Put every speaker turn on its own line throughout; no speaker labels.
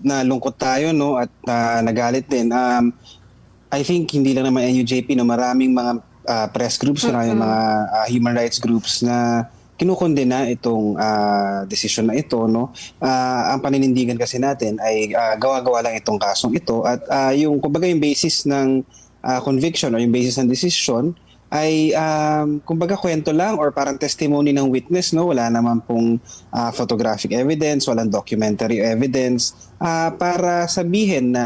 nalungkot tayo, no, at nagalit din. I think hindi lang naman NUJP, no, maraming mga press groups, maraming mga human rights groups na kinukondena itong desisyon na ito, no. Ang paninindigan kasi natin ay gawa-gawa lang itong kasong ito at yung kumbaga yung basis ng conviction o yung basis ng decision ay kumbaga kwento lang or parang testimony ng witness, no, wala naman pong photographic evidence, walang documentary evidence para sabihin na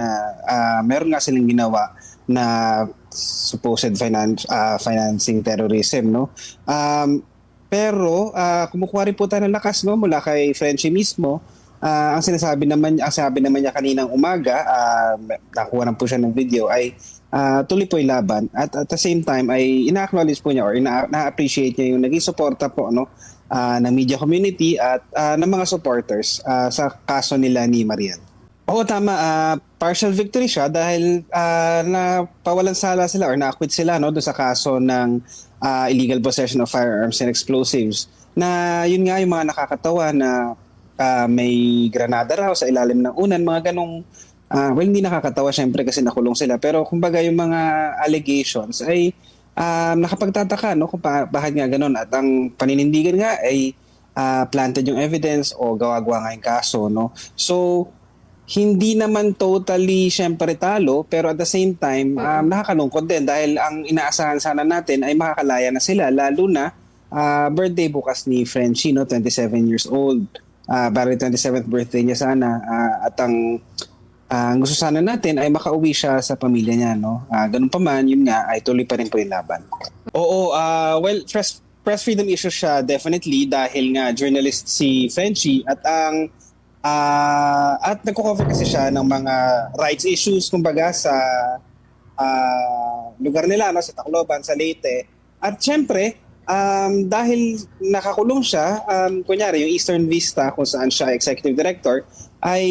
meron nga silang ginawa na supposed financing terrorism, no. Pero kumukuha rin po tayo ng lakas, no, mula kay Frenchie mismo. Ang sabi naman niya kaninang umaga, nakuha na po siya ng video, ay tuloy po yung laban at the same time ay ina-acknowledge po niya or na-appreciate niya yung naging suporta po, no, ng media community at ng mga supporters sa kaso nila ni Marian. Oo, tama. Partial victory siya dahil napawalan sala sila or na-acquit sila, no, doon sa kaso ng illegal possession of firearms and explosives. Na yun nga yung mga nakakatawa na may granada raw sa ilalim ng unan, mga ganong well, hindi nakakatawa syempre kasi nakulong sila. Pero kumbaga yung mga allegations ay nakapagtataka, no, kung bakit nga ganun. At ang paninindigan nga ay planted yung evidence o gawa-gawa nga yung kaso, no. So, hindi naman totally syempre talo, pero at the same time, nakakalungkot din dahil ang inaasahan sana natin ay makakalaya na sila, lalo na birthday bukas ni Frenchie, no, 27 years old. Bali 27th birthday niya sana at ang gusto sana natin ay makauwi siya sa pamilya niya, no. Ganun pa man, yun nga ay tuloy pa rin po yung laban. Oo, well, press freedom issue siya definitely dahil nga journalist si Frenchie at nagko-cover kasi siya ng mga rights issues kumbaga sa lugar nila, no, sa Tacloban, sa Leyte. At syempre, dahil nakakulong siya, kunyari yung Eastern Vista kung saan siya executive director, ay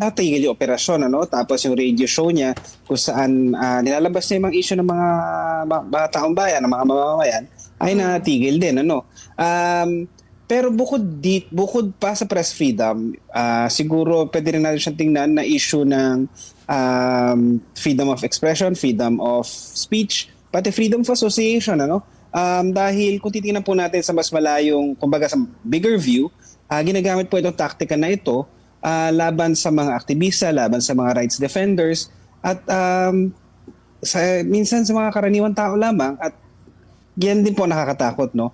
natigil yung operasyon, ano? Tapos yung radio show niya kung saan nilalabas niya yung mga issue ng mga taong bayan, ng mga mamamayan, ay natigil din, ano? Pero bukod pa sa press freedom, siguro pwede rin natin siyang tingnan na issue ng freedom of expression, freedom of speech, pati freedom of association, ano? Dahil kung titingnan po natin sa mas malayong, kumbaga sa bigger view, ginagamit po itong taktika na ito laban sa mga aktivista, laban sa mga rights defenders, at minsan sa mga karaniwang tao lamang. At yan din po nakakatakot, no?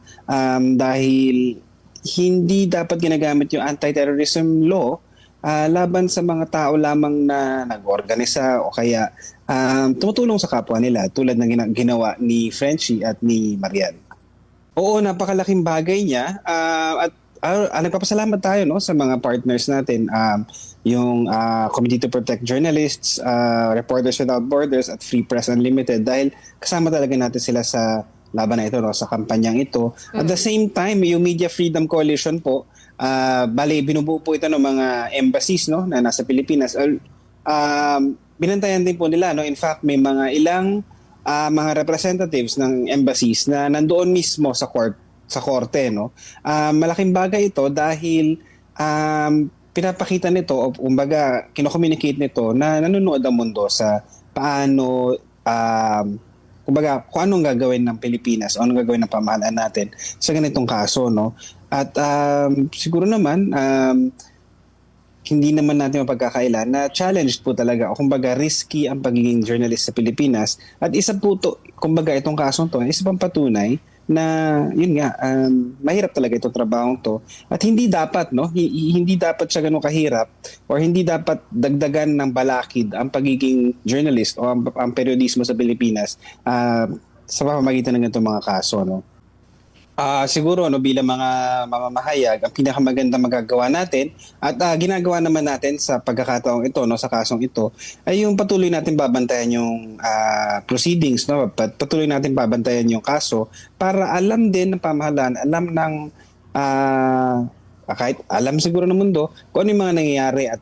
Dahil hindi dapat ginagamit yung anti-terrorism law laban sa mga tao lamang na nag-organisa o kaya tumutulong sa kapwa nila tulad ng ginawa ni Frenchie at ni Marian. Oo, napakalaking bagay niya at nagpapasalamat tayo, no, sa mga partners natin, yung Committee to Protect Journalists, Reporters Without Borders at Free Press Unlimited dahil kasama talaga natin sila sa laban na ito, no, sa kampanyang ito. At the same time, yung Media Freedom Coalition po, bali binubuo po ito ng mga embassies, no, na nasa Pilipinas. Binantayan din po nila, no. In fact, may mga ilang mga representatives ng embassies na nandoon mismo sa korte, no. Malaking bagay ito dahil pinapakita nito o kumbaga kino-communicate nito na nanonood ang mundo sa paano kumbaga kung anong gagawin ng Pilipinas o anong gagawin ng pamahalaan natin sa ganitong kaso, no. At siguro naman hindi naman natin mapagkakaila na challenged po talaga o kumbaga risky ang pagiging journalist sa Pilipinas. At isa po to, kumbaga itong kasong to, isa pang patunay na yun nga, mahirap talaga itong trabahong to. At hindi dapat, no, hindi dapat siya ganun kahirap or hindi dapat dagdagan ng balakid ang pagiging journalist o ang periodismo sa Pilipinas sa pamamagitan ng itong mga kaso, no. Siguro, no, bilang mga mamamahayag, ang pinakamaganda magagawa natin at ginagawa naman natin sa pagkakataong ito, no, sa kasong ito, ay yung patuloy natin babantayan yung proceedings, no, patuloy natin babantayan yung kaso para alam din ng pamahalaan, alam ng kahit alam siguro ng mundo kung ano yung mga nangyayari at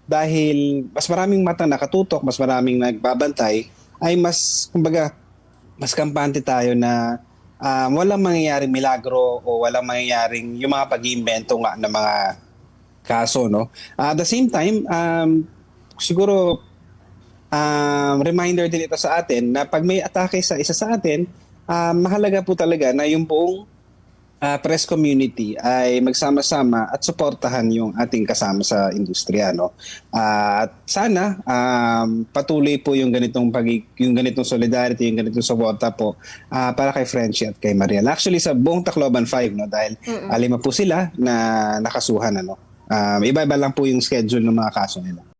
dahil mas maraming mata nakatutok, mas maraming nagbabantay, ay mas, kumbaga, mas kampante tayo na walang mangyayaring milagro o walang mangyayaring yung mga pag-iimbento nga ng mga kaso, no? At the same time, siguro reminder din ito sa atin na pag may atake sa isa sa atin, mahalaga po talaga na yung buong press community ay magsama-sama at suportahan yung ating kasama sa industriya, no? At sana patuloy po yung yung ganitong solidarity, yung ganitong suporta po para kay Frenchie at kay Mariel. Actually sa buong Tacloban 5, no, dahil lima po sila na nakasuhan, ano. Iba-iba lang po yung schedule ng mga kaso nila.